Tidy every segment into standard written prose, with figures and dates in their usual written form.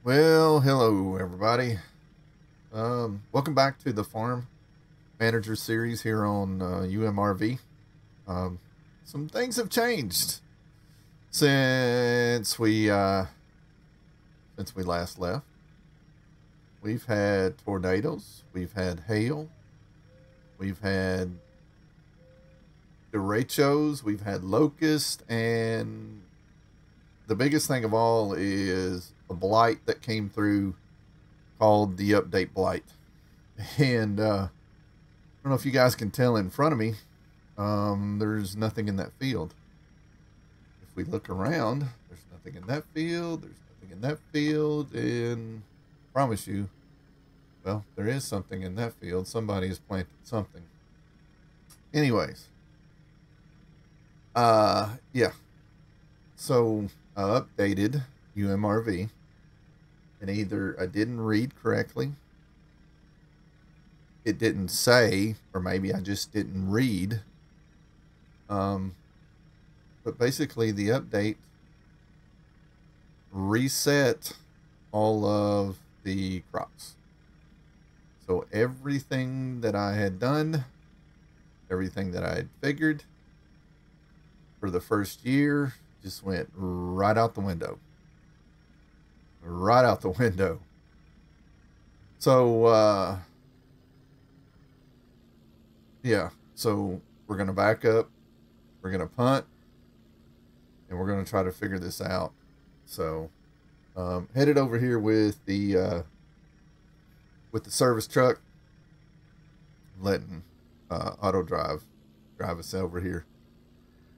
Well, hello everybody. Welcome back to the Farm Manager series here on UMRV. Um, some things have changed since we last left. We've had tornadoes, we've had hail, we've had derechos, we've had locusts, and the biggest thing of all is a blight that came through called the update blight. And I don't know if you guys can tell in front of me, there's nothing in that field. If we look around, there's nothing in that field, there's nothing in that field, and I promise you, well, there is something in that field. Somebody has planted something. Anyways, yeah. So I updated UMRV, and either I didn't read correctly, it didn't say, or maybe I just didn't read. But basically the update reset all of the crops. So everything that I had done, everything that I had figured for the first year just went right out the window. Right out the window. So, yeah, so we're going to back up, we're going to punt, and we're going to try to figure this out. So, headed over here with the service truck, letting auto drive us over here.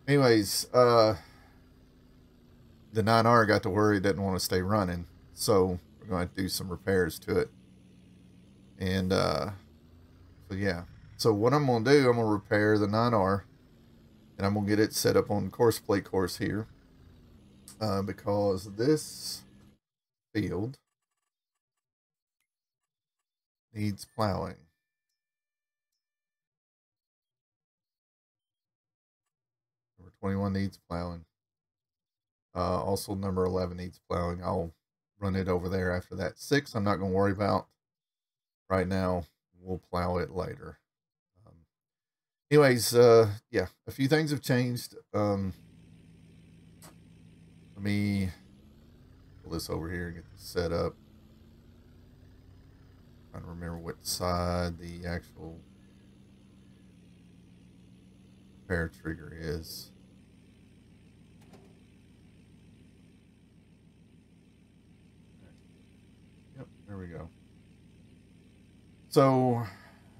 Anyways, the 9R got to worry, didn't want to stay running, so we're going to do some repairs to it. And so yeah, so what I'm going to do, I'm going to repair the 9R, and I'm going to get it set up on course plate course here, because this field needs plowing. Number 21 needs plowing. Also number 11 needs plowing. I'll run it over there after that. 6 I'm not going to worry about right now. We'll plow it later. Anyways, yeah, a few things have changed. Let me pull this over here and get this set up. Trying to remember what side the actual repair trigger is. Yep, there we go. So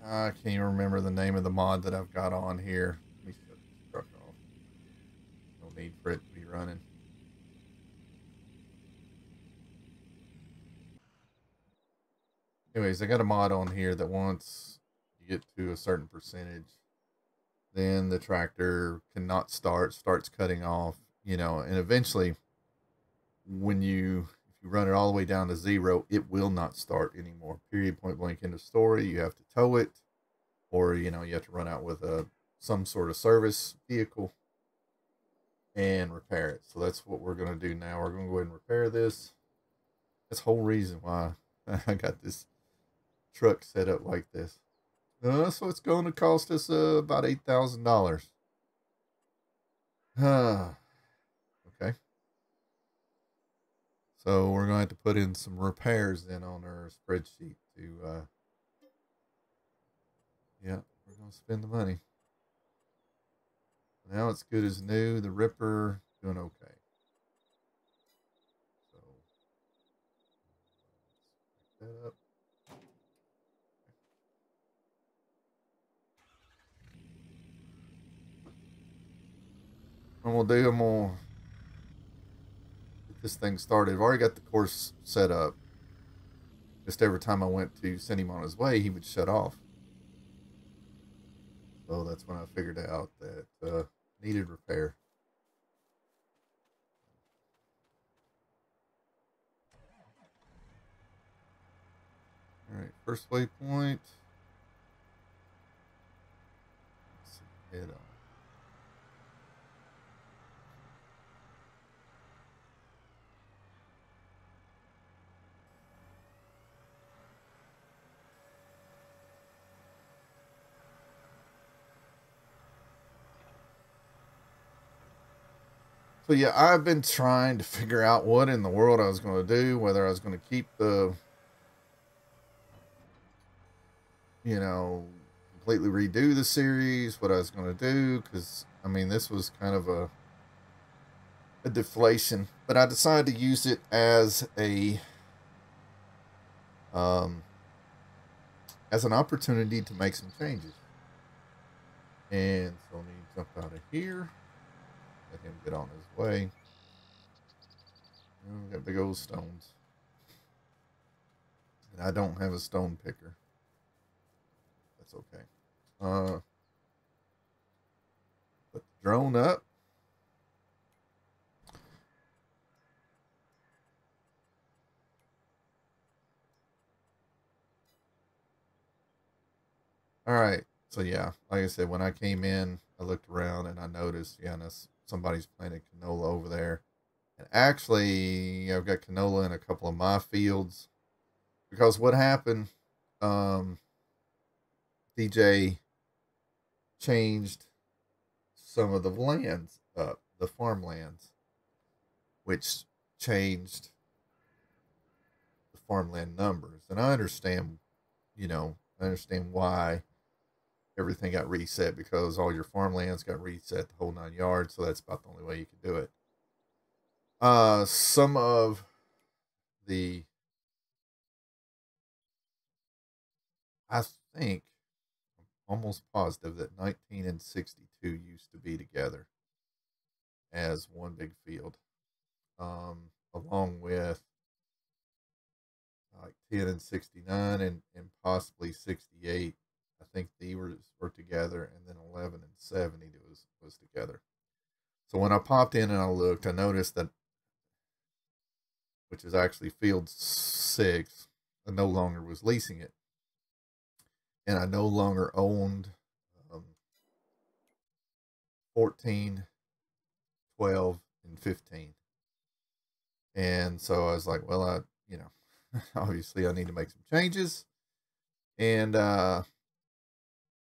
I can't even remember the name of the mod that I've got on here. Let me shut this truck off. No need for it to be running. Anyways, I got a mod on here that once you get to a certain percentage, then the tractor cannot start, starts cutting off, and eventually if you run it all the way down to 0, it will not start anymore. Period, point blank, end of story. You have to tow it, or, you have to run out with some sort of service vehicle and repair it. So that's what we're going to do now. We're going to go ahead and repair this. That's the whole reason why I got this truck set up like this. So it's going to cost us about $8,000. Okay. So we're going to have to put in some repairs then on our spreadsheet to, yeah, we're going to spend the money. Now it's good as new. The Ripper doing okay. So let's pick that up. What I'm gonna do, I'm gonna get this thing started. I've already got the course set up. Just every time I went to send him on his way, he would shut off. So that's when I figured out that needed repair. All right, first waypoint. Let's see, head on. So yeah, I've been trying to figure out what in the world I was going to do, whether I was going to keep the, completely redo the series, what I was going to do, because I mean, this was kind of a deflation, but I decided to use it um, as an opportunity to make some changes. And so let me jump out of here, let him get on his way. We got big old stones, and I don't have a stone picker. That's okay. Put the drone up. All right. So yeah, like I said, when I came in, I looked around and I noticed, yeah, somebody's planted canola over there. And actually, I've got canola in a couple of my fields because what happened, DJ changed some of the lands up, the farmlands, which changed the farmland numbers. And I understand, I understand why everything got reset, because all your farmlands got reset the whole 9 yards. So that's about the only way you could do it. Some of the, I think, almost positive that 19 and 62 used to be together as one big field, along with like 10 and 69 and possibly 68. I think they were together, and then 11 and 70 was together. So when I popped in and I looked, I noticed that, which is actually field 6, I no longer was leasing it, and I no longer owned 14, 12, and 15. And so I was like, well, obviously I need to make some changes. And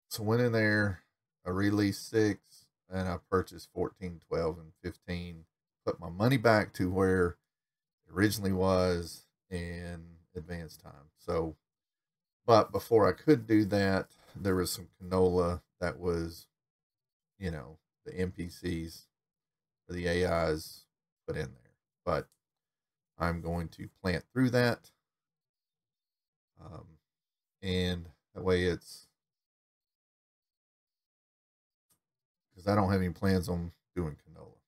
so went in there, I released 6, and I purchased 14, 12, and 15, put my money back to where it originally was in advance time. So, but before I could do that, there was some canola that was, the NPCs or the AIs put in there. But I'm going to plant through that. And that way it's, because I don't have any plans on doing canola.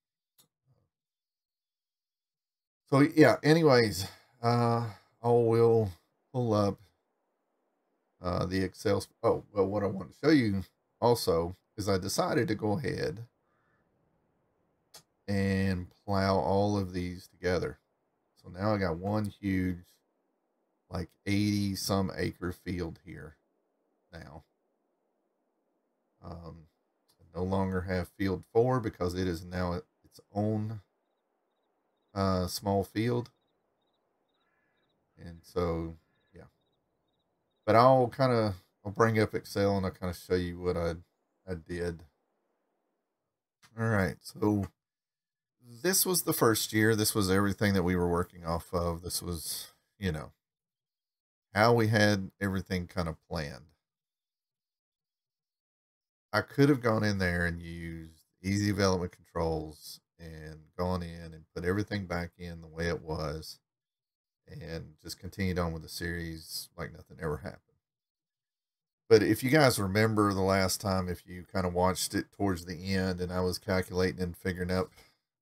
So yeah, anyways, I will pull up the Excel. Oh, well, what I want to show you also is I decided to go ahead and plow all of these together. So now I got one huge, like 80 some acre field here now. I no longer have field 4 because it is now its own small field. And so, yeah. But I'll bring up Excel and I'll kind of show you what I did. All right. So this was the first year. This was everything that we were working off of. This was, how we had everything kind of planned. I could have gone in there and used easy development controls and gone in and put everything back in the way it was and just continued on with the series like nothing ever happened. But if you guys remember the last time, if you kind of watched it towards the end, and I was calculating and figuring up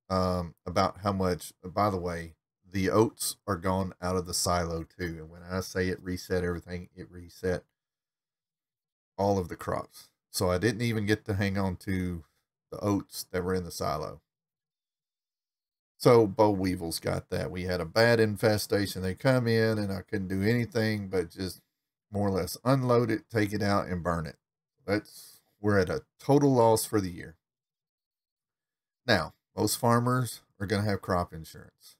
about how much, by the way, the oats are gone out of the silo too. And when I say it reset everything, it reset all of the crops. So I didn't even get to hang on to the oats that were in the silo. So boll weevils got that. We had a bad infestation. They come in and I couldn't do anything but just more or less unload it, take it out, and burn it. We're at a total loss for the year. Now, most farmers are going to have crop insurance.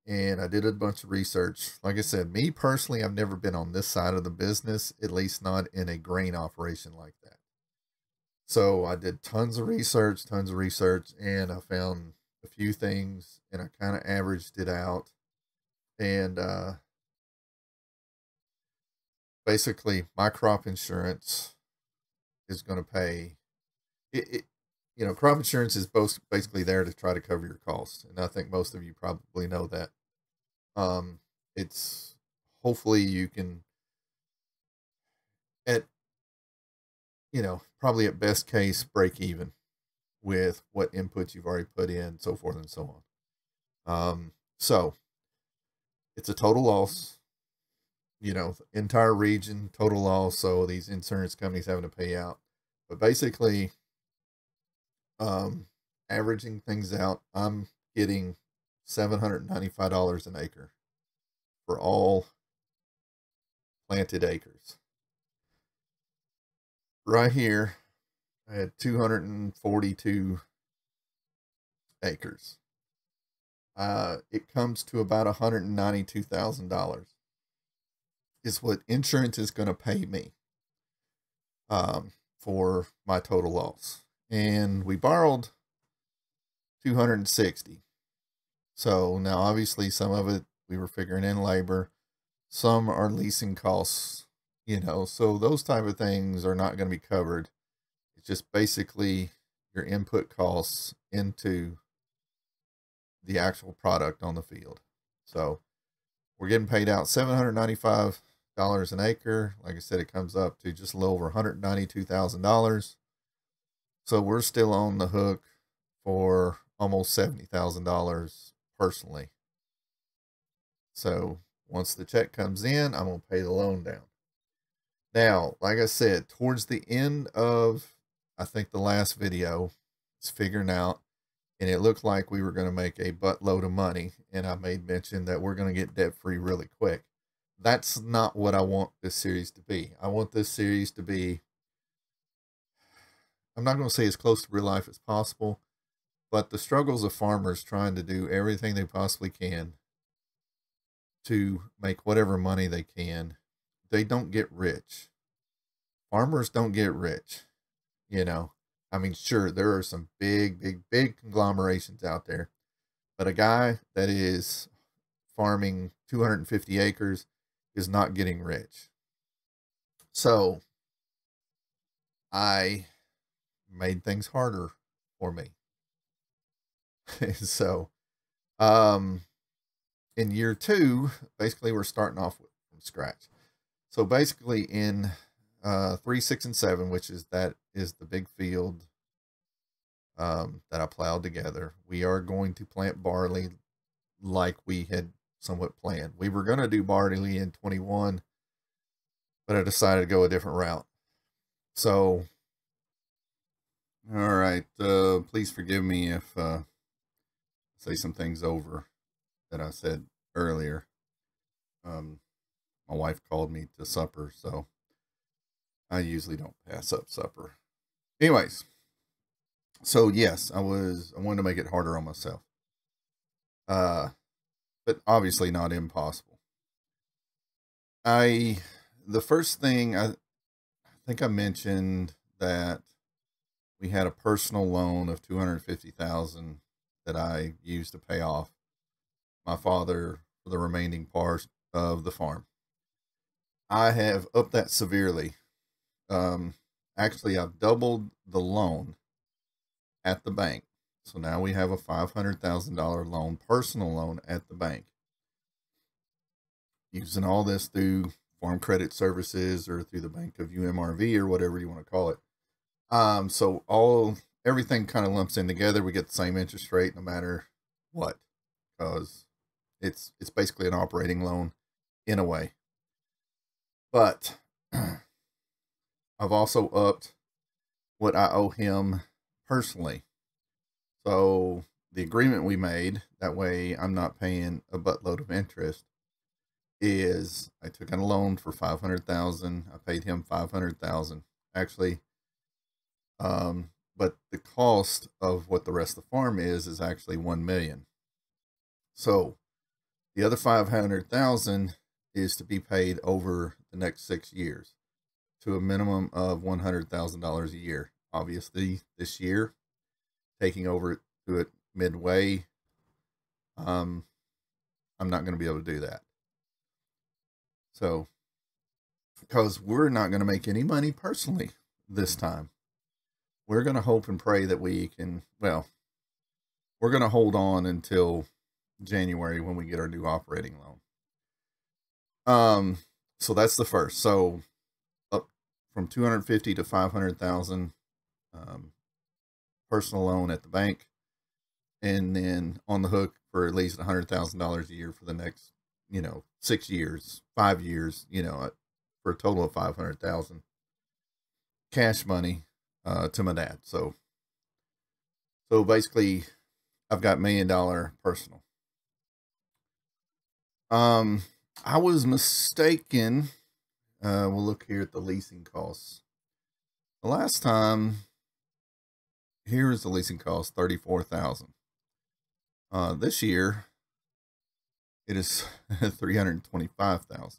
And I did a bunch of research. Like I said, me personally, I've never been on this side of the business, at least not in a grain operation like that. So I did tons of research, and I found a few things and I kind of averaged it out. And basically, my crop insurance is going to pay it. You know, crop insurance is both basically there to try to cover your costs, and I think most of you probably know that. It's hopefully you can at probably at best case break even with what inputs you've already put in, so forth and so on. So it's a total loss. Entire region total loss. So these insurance companies having to pay out, but basically, averaging things out, I'm getting $795 an acre for all planted acres. Right here, I had 242 acres. It comes to about $192,000 is what insurance is going to pay me for my total loss. And we borrowed 260. So now obviously some of it we were figuring in labor, some are leasing costs, so those type of things are not going to be covered. It's just basically your input costs into the actual product on the field. So we're getting paid out $795 an acre. Like I said, it comes up to just a little over $192,000. So we're still on the hook for almost $70,000 personally. So once the check comes in, I'm going to pay the loan down. Now, like I said, towards the end of, I think the last video, it's figuring out, and it looked like we were going to make a buttload of money. And I made mention that we're going to get debt free really quick. That's not what I want this series to be. I want this series to be, I'm not going to say as close to real life as possible, but the struggles of farmers trying to do everything they possibly can to make whatever money they can. They don't get rich. Farmers don't get rich. I mean, sure, there are some big conglomerations out there, but a guy that is farming 250 acres is not getting rich. So I made things harder for me. So, in year 2, basically we're starting off from scratch. So basically in 3, 6, and 7, which is the big field that I plowed together, we are going to plant barley like we had somewhat planned. We were going to do barley in 21, but I decided to go a different route. So, all right, please forgive me if I say some things over that I said earlier. My wife called me to supper, so I usually don't pass up supper. Anyways, so yes, I wanted to make it harder on myself. But obviously not impossible. The first thing, I think I mentioned that we had a personal loan of $250,000 that I used to pay off my father for the remaining part of the farm. I have upped that severely. Actually, I've doubled the loan at the bank. So now we have a $500,000 loan, personal loan at the bank. Using all this through Farm Credit Services or through the bank of UMRV or whatever you want to call it. So everything kind of lumps in together. We get the same interest rate no matter what, because it's basically an operating loan in a way. But I've also upped what I owe him personally. So the agreement we made, that way I'm not paying a buttload of interest, is I took out a loan for $500,000. I paid him $500,000. Actually, but the cost of what the rest of the farm is actually $1 million. So the other $500,000 is to be paid over the next 6 years to a minimum of $100,000 a year. Obviously, this year, taking over to it midway, I'm not going to be able to do that. So, because we're not going to make any money personally this time, we're going to hope and pray that we can, well, we're going to hold on until January when we get our new operating loan. So that's the first. So up from 250 to 500,000 personal loan at the bank, and then on the hook for at least $100,000 a year for the next, 6 years, 5 years, for a total of 500,000 cash money to my dad. So basically, I've got $1 million personal. I was mistaken. We'll look here at the leasing costs. The last time, here's the leasing cost, $34,000. This year, it is $325,000.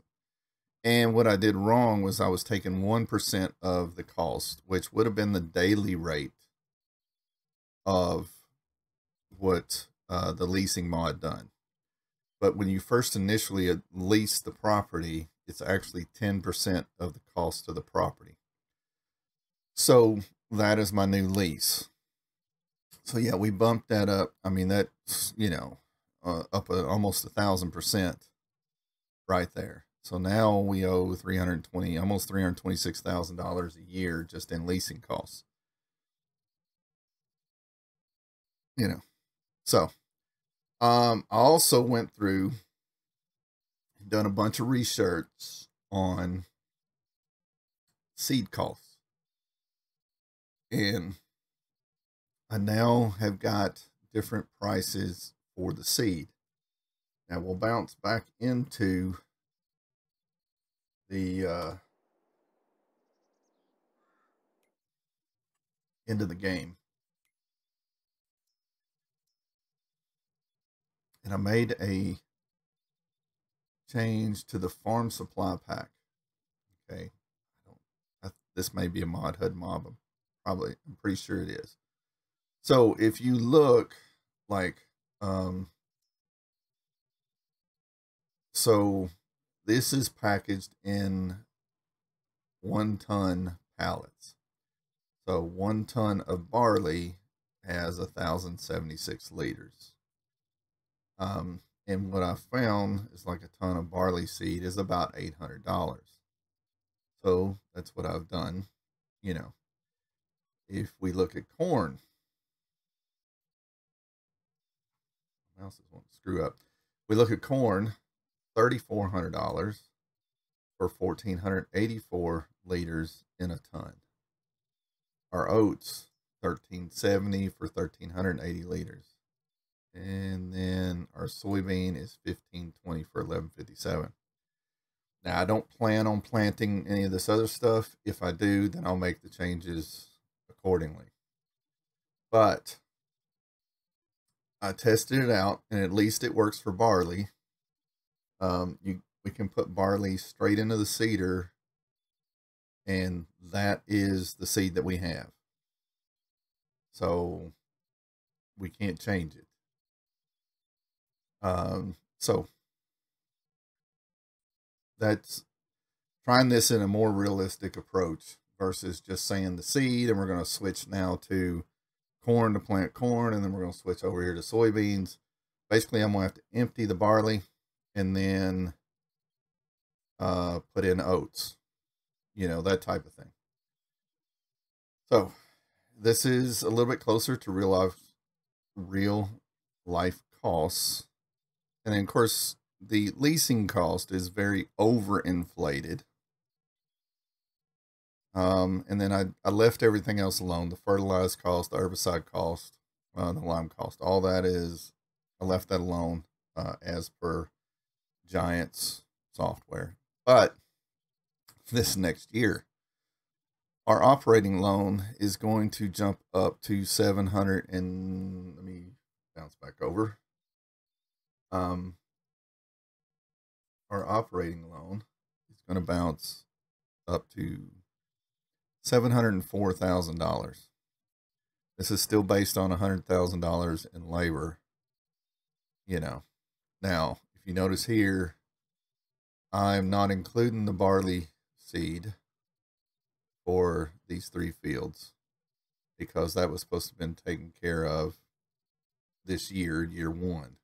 And what I did wrong was I was taking 1% of the cost, which would have been the daily rate of what the leasing mod done. But when you first initially lease the property, it's actually 10% of the cost of the property. So that is my new lease. So yeah, we bumped that up. I mean, that's, up almost 1,000% right there. So now we owe almost $326,000 a year just in leasing costs. So I also went through and done a bunch of research on seed costs. And I now have got different prices for the seed. Now we'll bounce back into the game. And I made a change to the farm supply pack. Okay. This may be a mod HUD mob. I'm pretty sure it is. So if you look like, so this is packaged in 1 ton pallets. So 1 ton of barley has 1,076 liters. And what I found is like a ton of barley seed is about $800. So that's what I've done. If we look at corn, mouse won't screw up. We look at corn, $3,400 for 1,484 liters in a ton. Our oats, $1,370 for 1,380 liters. And then our soybean is $1,520 for 1,157. Now, I don't plan on planting any of this other stuff. If I do, then I'll make the changes accordingly. But I tested it out, and at least it works for barley. We can put barley straight into the seeder, and that is the seed that we have. So we can't change it. So that's trying this in a more realistic approach versus just saying the seed, and we're going to switch now to corn to plant corn, and then we're going to switch over here to soybeans. Basically, I'm going to have to empty the barley and then put in oats, that type of thing. So this is a little bit closer to real life costs. And then, of course, the leasing cost is very overinflated. And then I left everything else alone. The fertilizer cost, the herbicide cost, the lime cost, all that I left that alone as per Giants software. But this next year, our operating loan is going to jump up to 700 and let me bounce back over. Our operating loan is going to bounce up to $704,000. This is still based on $100,000 in labor, you know. Now, if you notice here, I'm not including the barley seed for these 3 fields because that was supposed to have been taken care of this year, year 1.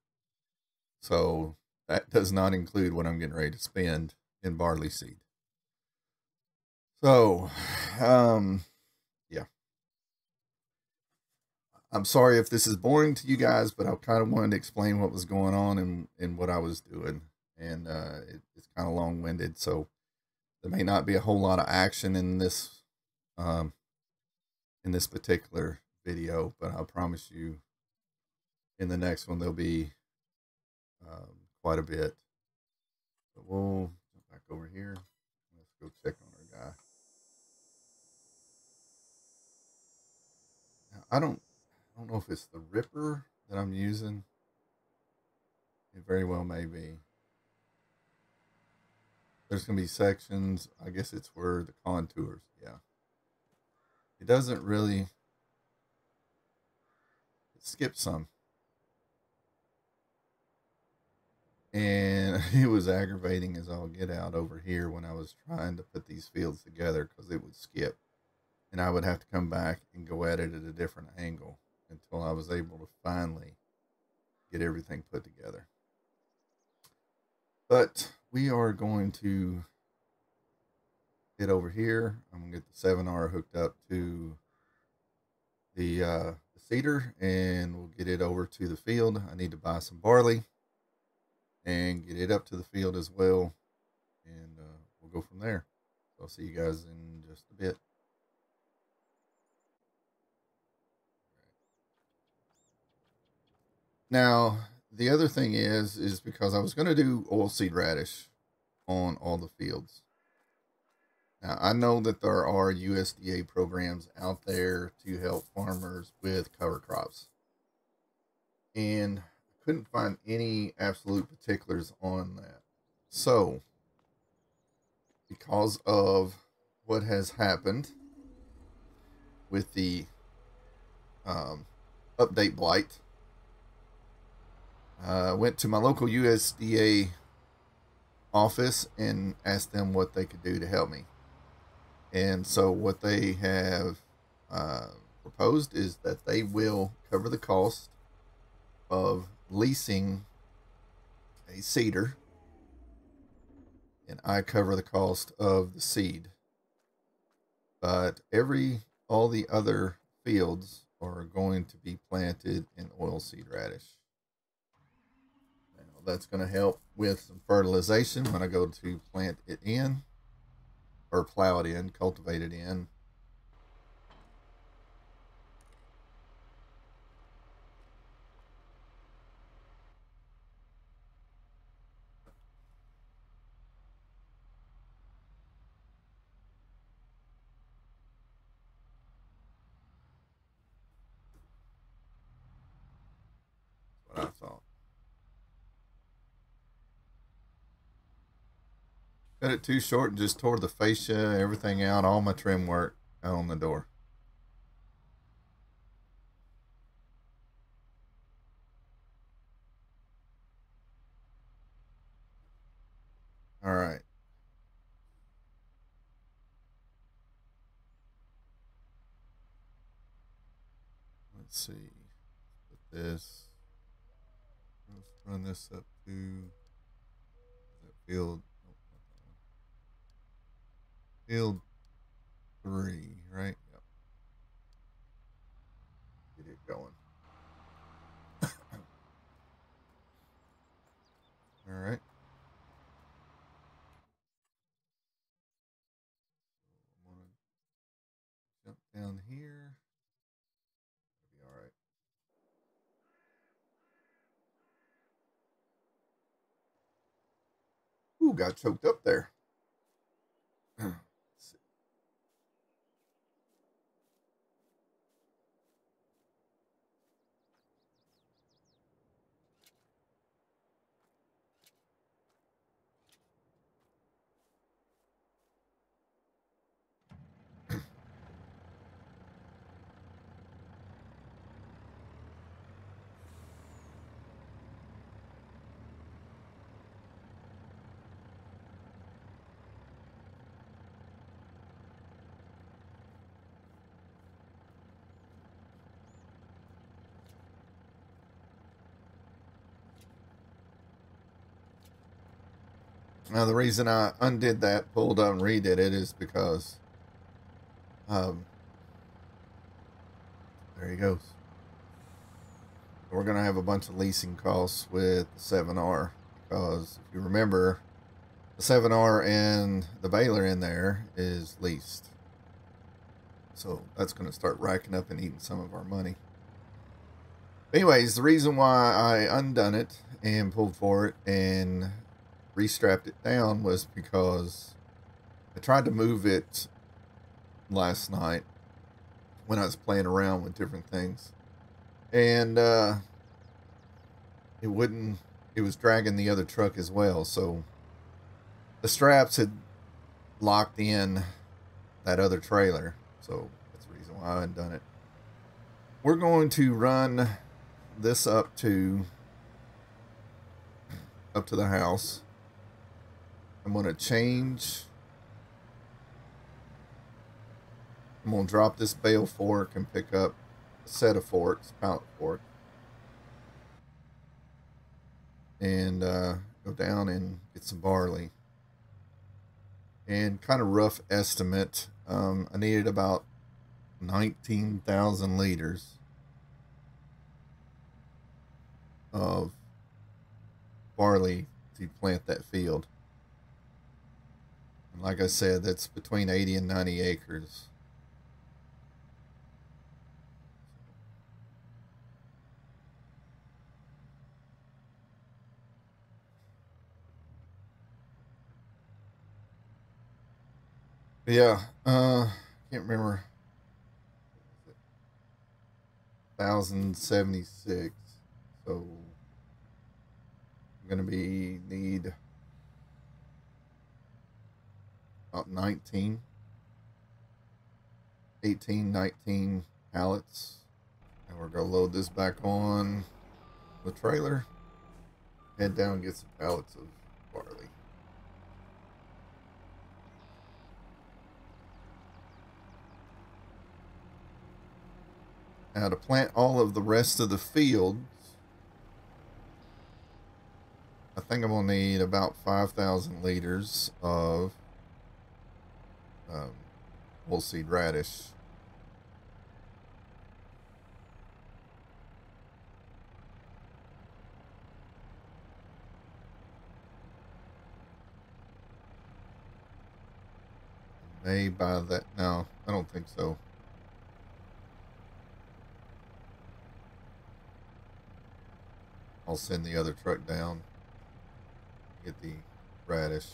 So that does not include what I'm getting ready to spend in barley seed. So, yeah. I'm sorry if this is boring to you guys, but I kind of wanted to explain what was going on and what I was doing. And it's kind of long-winded, so there may not be a whole lot of action in this particular video, but I promise you in the next one there'll be quite a bit. So we'll jump back over here. Let's go check on our guy. Now, I don't know if it's the ripper that I'm using. It very well may be. There's going to be sections. I guess it's where the contours. Yeah. It doesn't really. It skips some. And it was aggravating as all get out over here when I was trying to put these fields together because it would skip. And I would have to come back and go at it at a different angle until I was able to finally get everything put together. But we are going to get over here. I'm going to get the 7R hooked up to the seeder, and we'll get it over to the field. I need to buy some barley and get it up to the field as well, and we'll go from there. So I'll see you guys in just a bit. Now, the other thing is because I was going to do oilseed radish on all the fields. Now, I know that there are USDA programs out there to help farmers with cover crops. And I couldn't find any absolute particulars on that. So, because of what has happened with the update blight, I went to my local USDA office and asked them what they could do to help me. And so what they have proposed is that they will cover the cost of leasing a seeder, and I cover the cost of the seed. But all the other fields are going to be planted in oilseed radish. Now, that's going to help with some fertilization when I go to plant it in, or plow it in, cultivate it in. That's what I thought. Cut it too short and just tore the fascia, everything out, all my trim work out on the door. All right. Let's see. Put this. Let's run this up to that field. Oh, not that one. Field 3, right? Yep. Get it going. All right. I'm gonna jump down here. That'll be all right. Ooh, got choked up there. Now, the reason I undid that, pulled up and redid it is because, there he goes. We're going to have a bunch of leasing costs with the 7R because if you remember, the 7R and the baler in there is leased. So that's going to start racking up and eating some of our money. Anyways, the reason why I undone it and pulled for it and restrapped it down was because I tried to move it last night when I was playing around with different things. And it was dragging the other truck as well. So the straps had locked in that other trailer. So that's the reason why I undone it. We're going to run this up to the house. I'm going to drop this bale fork and pick up a set of forks, pallet fork, and go down and get some barley. And kind of rough estimate, I needed about 19,000 liters of barley to plant that field. And like I said, that's between 80 and 90 acres. Yeah, can't remember. 1,076. So I'm gonna need about 19 pallets, and we're gonna load this back on the trailer, head down and get some pallets of barley. Now, to plant all of the rest of the fields, I think I'm going to need about 5,000 liters of whole seed radish. May buy that. No, I don't think so. I'll send the other truck down, get the radish.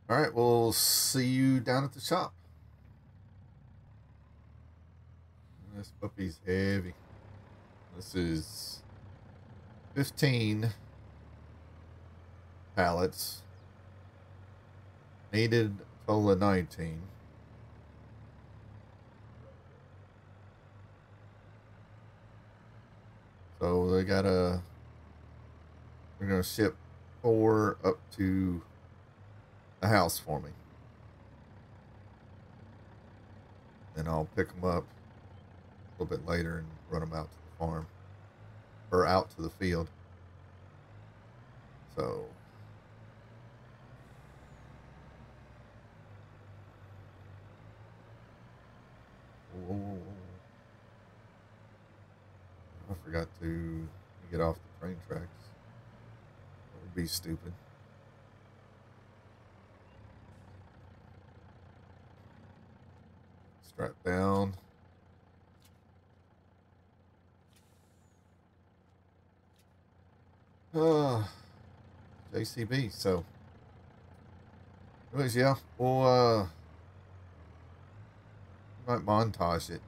All right, we'll see you down at the shop. This puppy's heavy. This is 15 pallets. Needed a total of 19. So we're gonna ship 4 up to the house for me. Then I'll pick them up a little bit later and run them out to the farm, or out to the field. So I forgot to get off the train tracks. That would be stupid. Strap down. JCB. So, anyways, yeah, we'll might montage it.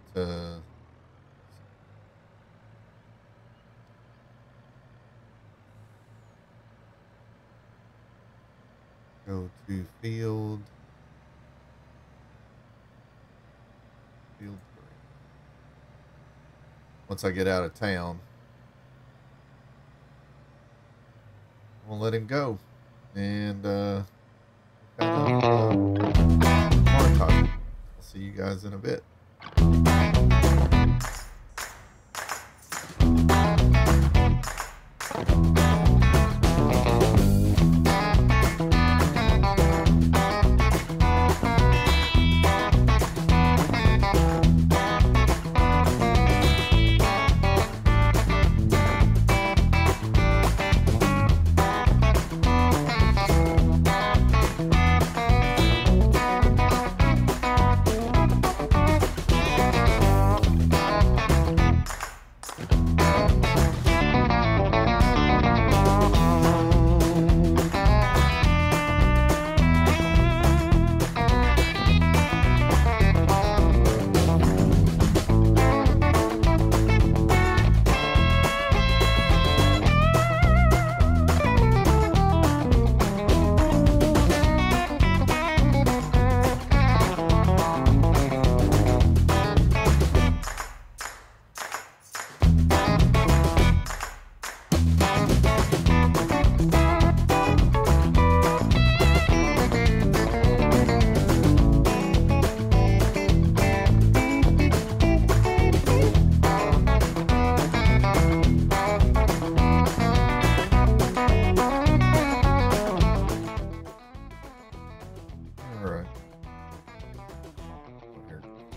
Go to field 3. Once I get out of town, we'll let him go and kind of monetize it. I'll see you guys in a bit.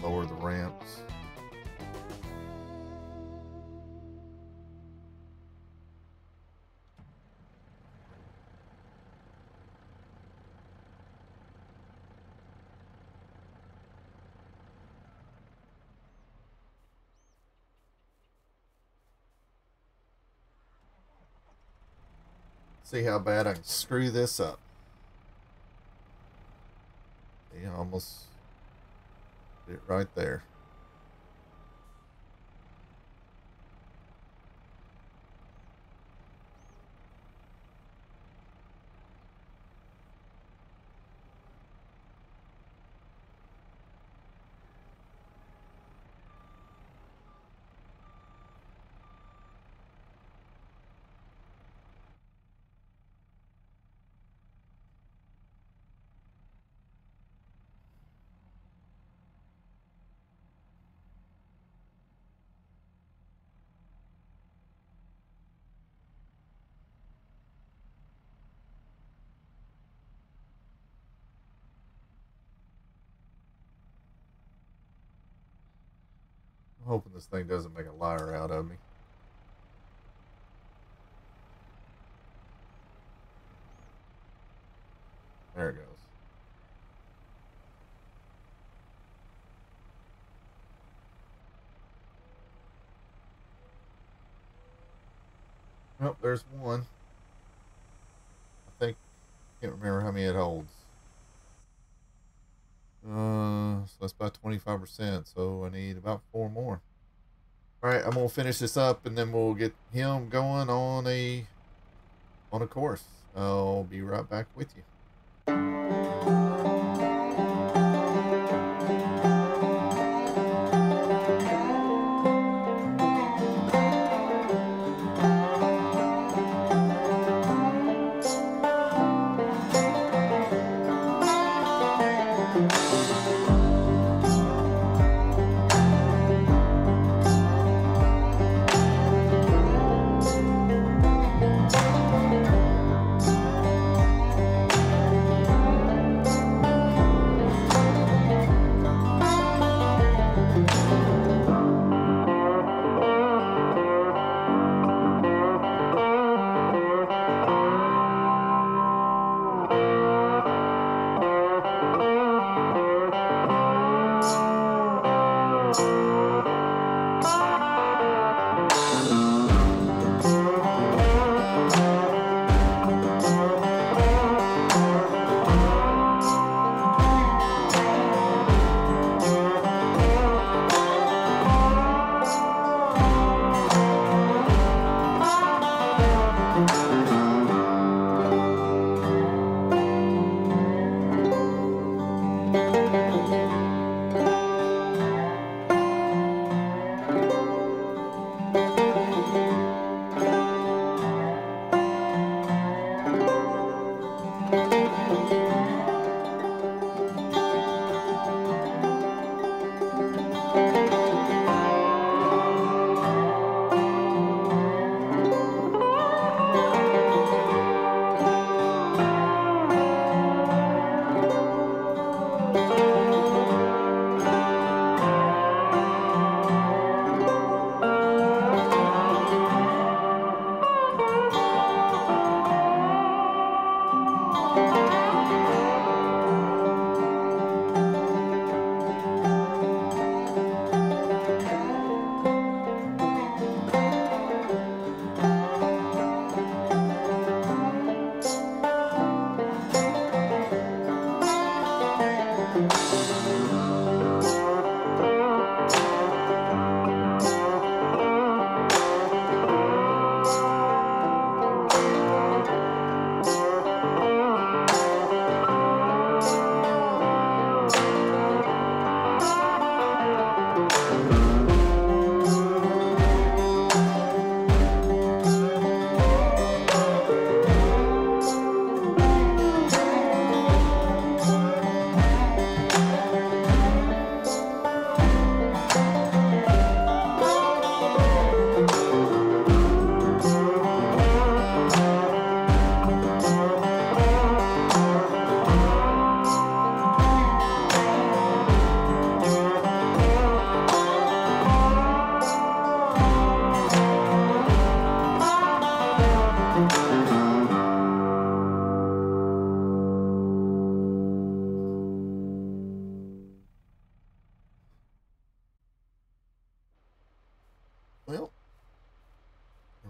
Lower the ramps. See how bad I can screw this up. See, almost did it right there. I'm hoping this thing doesn't make a liar out of me. There it goes. Oh, there's one. I think, can't remember how many it holds. So that's about 25%. So I need about 4 more. All right, I'm gonna finish this up, and then we'll get him going on a course. I'll be right back with you.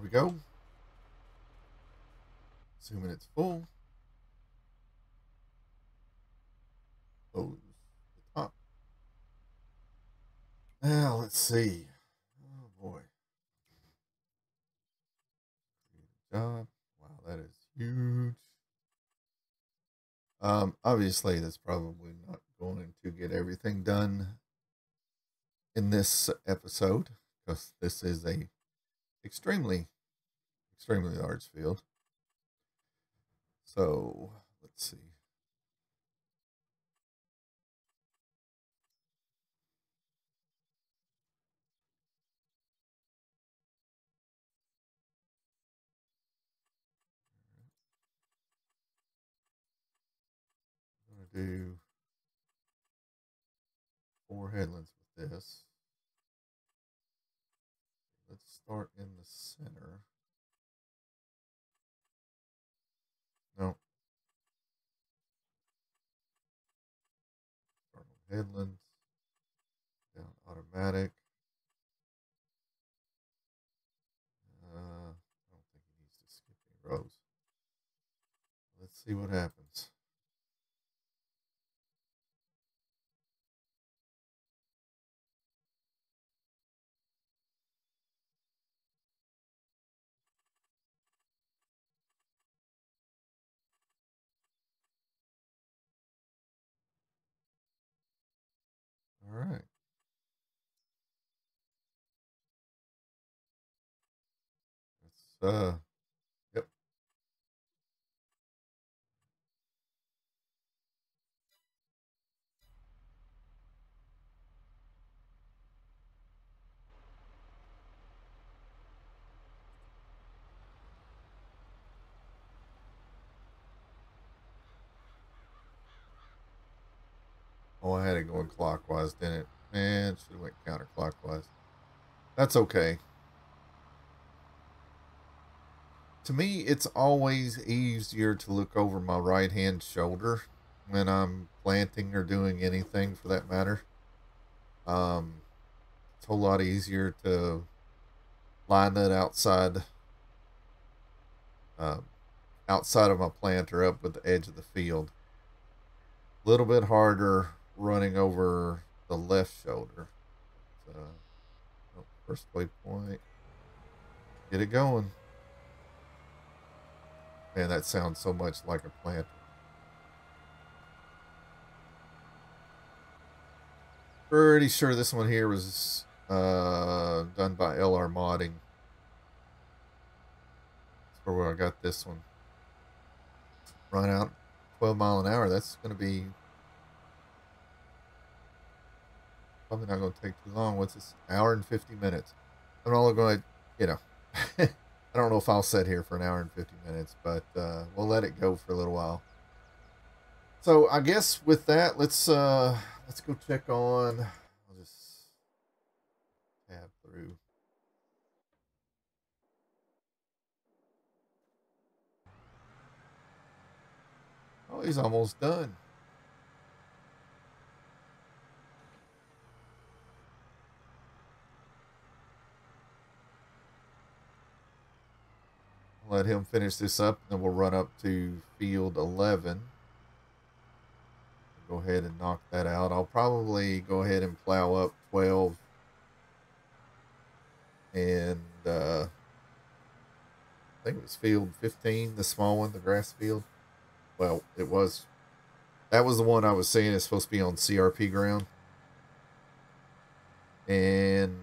we go. Assuming it's full. Close the top. Now let's see. Oh boy. Good job. Wow, that is huge. Obviously that's probably not going to get everything done in this episode because this is a extremely large field. So let's see. I'm gonna do 4 headlands with this. Let's start in the center. No. Start on headlands. Down automatic. I don't think he needs to skip any rows. Let's see what happens. All right. That's yep. Oh, I had it going clockwise, didn't it? Man, should have went counterclockwise. That's okay. To me, it's always easier to look over my right hand shoulder when I'm planting or doing anything for that matter. It's a whole lot easier to line that uh, outside of my planter up with the edge of the field. A little bit harder running over the left shoulder. First waypoint. Get it going. Man, that sounds so much like a planter. Pretty sure this one here was done by LR Modding. That's where I got this one. Run out 12 mile an hour. That's going to be probably not going to take too long. What's this? Hour and 50 minutes. I'm only going to, you know, I don't know if I'll sit here for an hour and 50 minutes, but we'll let it go for a little while. So I guess with that, let's go check on. I'll just tab through. Oh, he's almost done. Let him finish this up, and then we'll run up to field 11. Go ahead and knock that out. I'll probably go ahead and plow up 12 and I think it was field 15, the small one, the grass field. Well, that was the one I was saying is supposed to be on CRP ground. And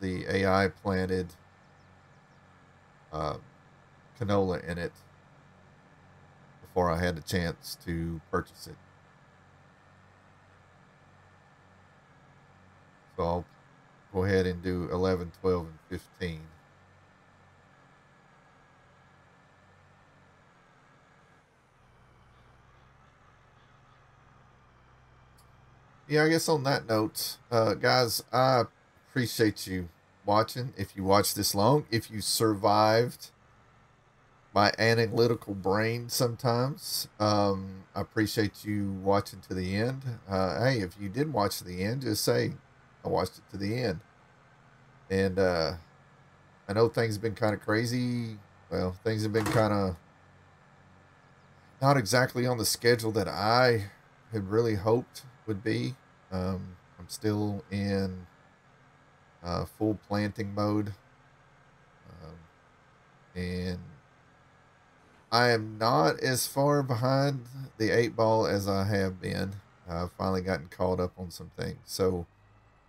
the AI planted canola in it before I had the chance to purchase it. So I'll go ahead and do 11, 12, and 15. Yeah, I guess on that note, guys, I appreciate you watching. If you watched this long, if you survived my analytical brain sometimes, I appreciate you watching to the end. Hey, if you did watch to the end, just say I watched it to the end. And I know things have been kind of crazy. Well, things have been kind of not exactly on the schedule that I had really hoped would be. I'm still in full planting mode, and I am not as far behind the 8 ball as I have been. I've finally gotten caught up on some things, so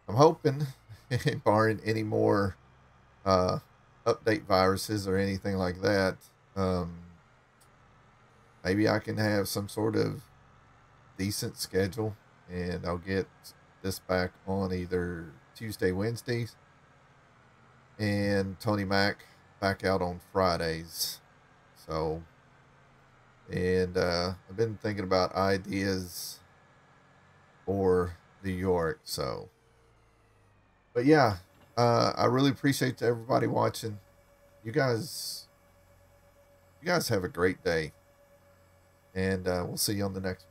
I'm hoping, barring any more uh, update viruses or anything like that, um, maybe I can have some sort of decent schedule, and I'll get this back on either Tuesday, Wednesdays, and Tony Mac back out on Fridays. So, and I've been thinking about ideas for New York. So, but yeah, I really appreciate everybody watching. You guys have a great day, and we'll see you on the next one.